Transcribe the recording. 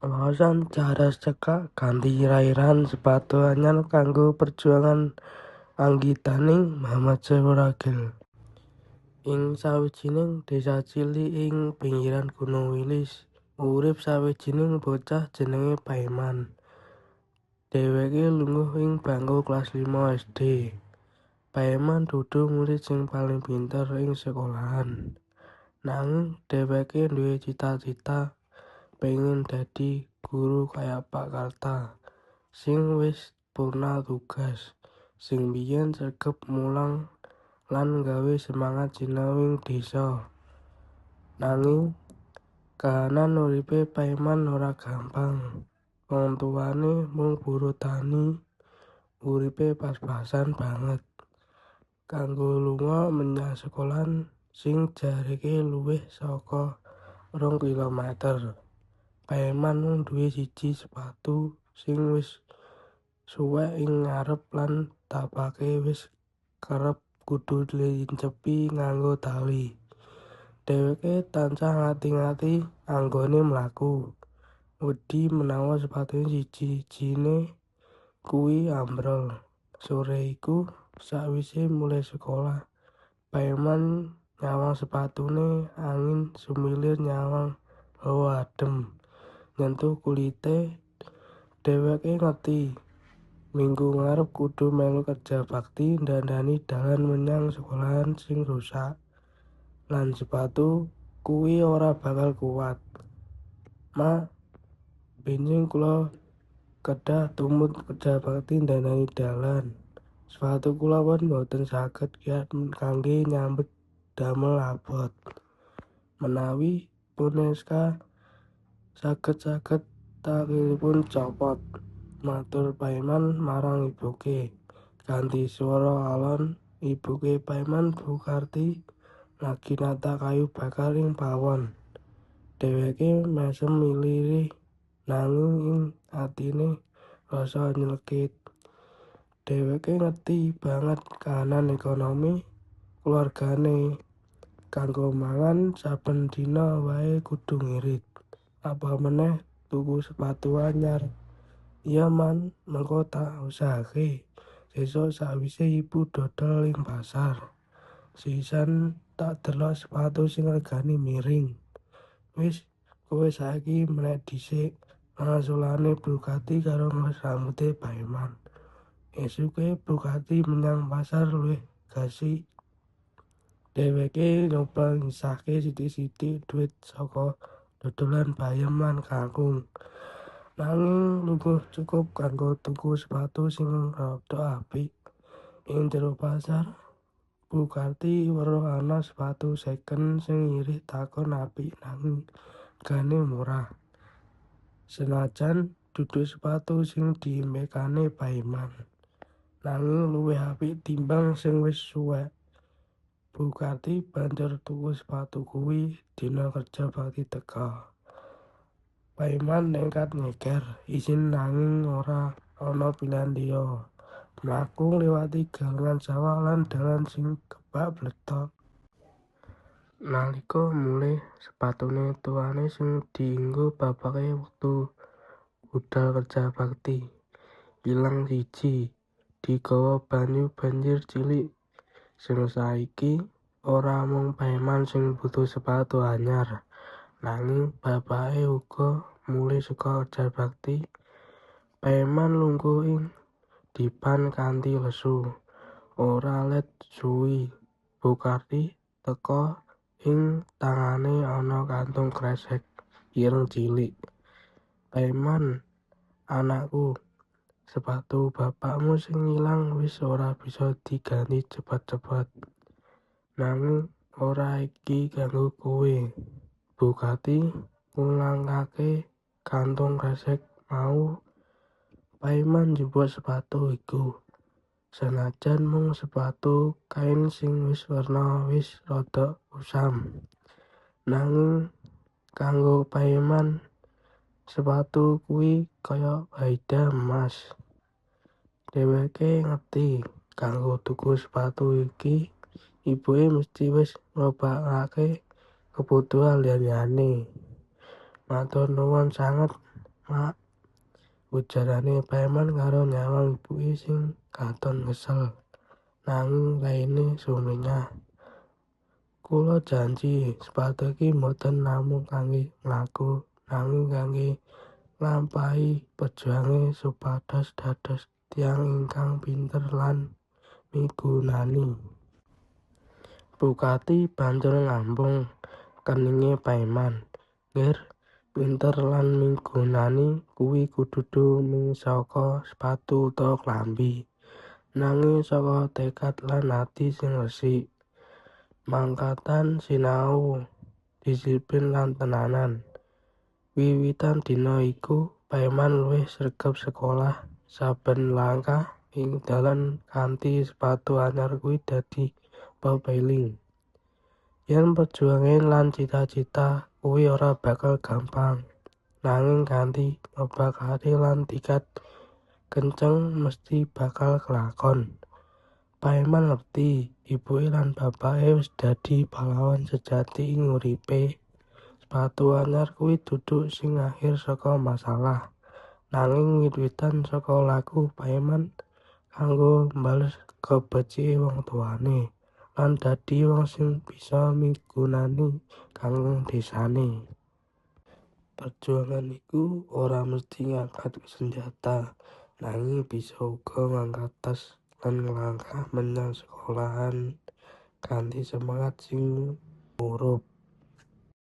Wawasan Cadas cekak kanthi rairan sepatu anyar kanggo perjuangan anggitaning Muhammad Syahrul Ragil. Ing sawijining desa cilik ing pinggiran Gunung Wilis, urip sawijining bocah jenenge Paiman. Dheweke lungguh ing bangku kelas 5 SD. Paiman dudu murid sing paling pinter ing sekolahan. Nanging dheweke duwe cita-cita pengen dadi guru kaya Pak Karta, sing wis purna tugas, sing biyen sregep mulang lan gawe semangat sinau ing desa. Nanging kahanan uripe Paiman ora gampang. Wong tuwane mung buruh tani, uripe pas-pasan banget kanggo lunga menyang sekolahan sing jareke luwih saka 2 kilometer. Paiman mung duwe siji sepatu sing wis suwek ing ngarep lan tapake wis kerep kudu diincepi nganggo tali. Dheweke tansah ngati-ngati anggone mlaku, wedi menawa sepatune siji-sijine kuwi ambrol. Sore iku sakwise mulai sekolah, Paiman nyawang sepatune, angin sumilir nyawang hawa adem nyentuh kulite. Dheweke ngerti minggu ngarep kudu melu kerja bakti ndandani dalan menyang sekolahan sing rusak, lan sepatu kuwi ora bakal kuwat. Ma, benjing kula kedah tumut kerja bakti ndandani dalan. Sepatu kula pun boten saged kiyat kangge nyambet damel abot. Menawi punika saged takilipun copot, matur Paiman marang ibuke. Kanthi swara alon, ibuke Paiman Bu Karti lagi nata kayu bakar ing pawon. Dheweke mesem milih nanging ing atine rasa nyelekit. Dheweke ngerti banget kahanan ekonomi keluargane. Kanggo mangan saben dina wae kudu ngirit, apa meneh tuku sepatu anyar. Iya man, mengko tak usahake. Sesuk sakwise ibu dodol ing pasar, sisan tak delok sepatu sing regane miring. Wis, kowe saiki mleh dhisik. Wangsulane Bugatti karo ngelus rambuté Paiman. Esuke Bugatti menyang pasar luwih gasi. Dheweke nyoba ngisahke sithik-sithik dhuwit saka dodolan bayem lan kangkung. Nanging luwih cukup kanggo tuku sepatu sing rada apik. Ing jero pasar, Bugatti weruh ana sepatu second sing irih takon apik nanging regane murah. Senajan dudu sepatu sing diimpekane Paiman, nanging luwih apik timbang sing wis suwek. Bugatti banjur tuku sepatu kuwi dina kerja bakti teka. Paiman nekat nyeker izin nanging ora ana pilihan liya. Mlaku ngliwati galengan sawah lan dalan sing kebak bledhog. Nalika mulih sepatune tuwane sing dienggo bapake wektu budal kerja bakti ilang siji, digawa banyu banjir cilik. Sing saiki ora mung Paiman sing butuh sepatu anyar, nanging bapake uga mulih saka kerja bakti. Paiman lungguh ing dipan kanthi lesu, ora let suwi. Bugatti teka, ing tangane ana kantung kresek ireng cilik. Paiman, anakku, sepatu bapakmu sing ilang wis ora bisa diganti cepet-cepet. Nanging ora iki kanggo kowe. Bugatti ngulangake kantung kresek mau. Paiman njupuk sepatu iku. Senajan mung sepatu kain sing wis werna wis rada usam, nanging kanggo Paiman sepatu kuwi kaya baida emas. Dheweke ngerti kanggo tuku sepatu iki ibuke mesti wis nglobakake kebutuhan liya-liyane. Matur nuwun sanget Mak, ujarane Paeman karo nyawang ibuke sing katon kesel. Nanging raine sumringah. Kula janji sepatu iki mboten namung kangge mlaku, nanging kangge nglampahi perjuange supados dados tiyang ingkang pinter lan migunani. Bupati banjur ngambung keninge Paeman. Ngger, pinter lan migunani kuwi kudu mung saka sepatu utawa klambi, nanging saka tekad lan ati sing resik. Mangkatan sinau, disiplin lan tenanan. Wiwitan dina iku Paeman luwih sregep sekolah. Saben langkah ing dalan kanthi sepatu anyar kuwi dadi pepeling. Yen perjuangan lan cita-cita kuwi ora bakal gampang, nanging kanthi ngebak ati lan tikad kenceng mesti bakal kelakon. Paeman ngerti ibuke lan bapake wis dadi pahlawan sejati ing uripe. Sepatu anyar kuwi dudu sing akhir saka masalah, nanging wit-witan saka laku Paeman kanggo mbales kebecike wong tuwane lan dadi wong sing bisa migunani kanggo desane. Perjuangan iku ora mesti ngangkat senjata, nanging bisa uga ngangkat tas lan nglangkah menyang sekolahan kanthi semangat sing murup.